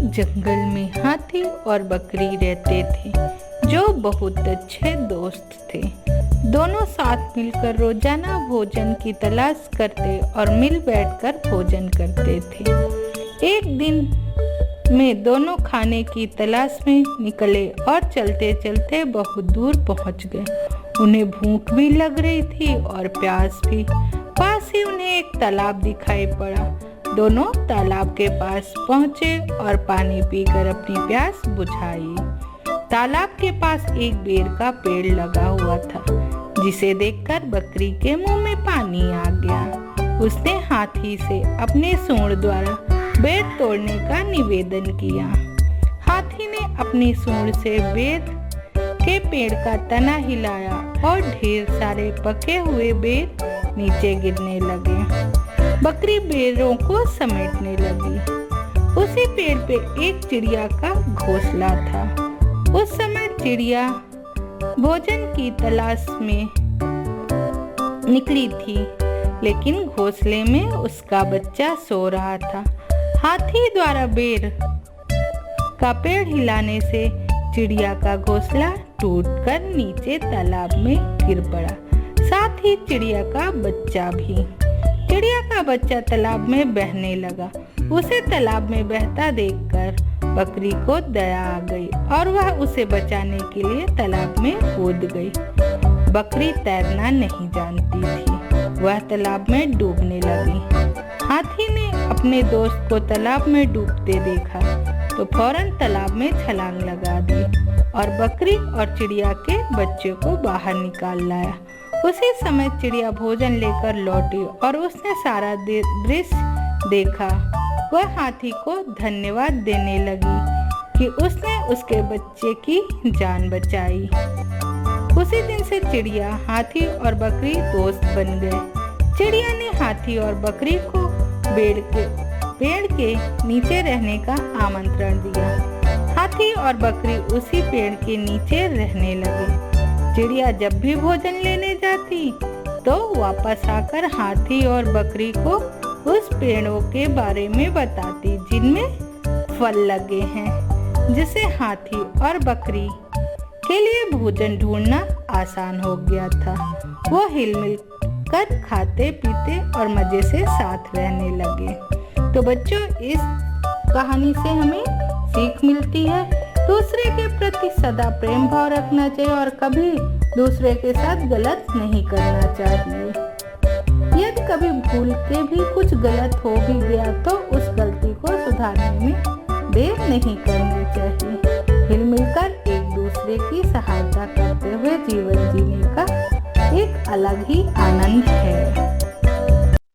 जंगल में हाथी और बकरी रहते थे जो बहुत अच्छे दोस्त थे। दोनों साथ मिलकर रोजाना भोजन की तलाश करते और मिल बैठकर भोजन करते थे। एक दिन में दोनों खाने की तलाश में निकले और चलते चलते बहुत दूर पहुंच गए। उन्हें भूख भी लग रही थी और प्यास भी। पास ही उन्हें एक तालाब दिखाई पड़ा। दोनों तालाब के पास पहुंचे और पानी पीकर अपनी प्यास बुझाई। तालाब के पास एक बेर का पेड़ लगा हुआ था, जिसे देखकर बकरी के मुंह में पानी आ गया। उसने हाथी से अपने सूंड द्वारा बेर तोड़ने का निवेदन किया। हाथी ने अपनी सूंड से बेर के पेड़ का तना हिलाया और ढेर सारे पके हुए बेर नीचे गिरने लगे। बकरी बेरों को समेटने लगी। उसी पेड़ पे एक चिड़िया का घोंसला था। उस समय चिड़िया भोजन की तलाश में निकली थी, लेकिन घोंसले में उसका बच्चा सो रहा था। हाथी द्वारा बेर का पेड़ हिलाने से चिड़िया का घोंसला टूटकर नीचे तालाब में गिर पड़ा, साथ ही चिड़िया का बच्चा भी। चिड़िया का बच्चा तालाब में बहने लगा। उसे तालाब में बहता देखकर बकरी को दया आ गई और वह उसे बचाने के लिए तालाब में कूद गई। बकरी तैरना नहीं जानती थी, वह तालाब में डूबने लगी। हाथी ने अपने दोस्त को तालाब में डूबते देखा तो फौरन तालाब में छलांग लगा दी और बकरी और चिड़िया के बच्चे को बाहर निकाल लाया। उसी समय चिड़िया भोजन लेकर लौटी और उसने सारा दृश्य देखा। वह हाथी को धन्यवाद देने लगी कि उसने उसके बच्चे की जान बचाई। उसी दिन से चिड़िया, हाथी और बकरी दोस्त बन गए। चिड़िया ने हाथी और बकरी को पेड़ के नीचे रहने का आमंत्रण दिया। हाथी और बकरी उसी पेड़ के नीचे रहने लगे। चिड़िया जब भी भोजन लेने जाती तो वापस आकर हाथी और बकरी को उस पेड़ों के बारे में बताती जिनमें फल लगे हैं, जिससे हाथी और बकरी के लिए भोजन ढूंढना आसान हो गया था। वो हिलमिल कर खाते पीते और मजे से साथ रहने लगे। तो बच्चों, इस कहानी से हमें सीख मिलती है दूसरे के प्रति सदा प्रेम भाव रखना चाहिए और कभी दूसरे के साथ गलत नहीं करना चाहिए। यदि कभी भूल के भी कुछ गलत हो भी गया तो उस गलती को सुधारने में देर नहीं करनी चाहिए। हिल मिलकर एक दूसरे की सहायता करते हुए जीवन जीने का एक अलग ही आनंद है।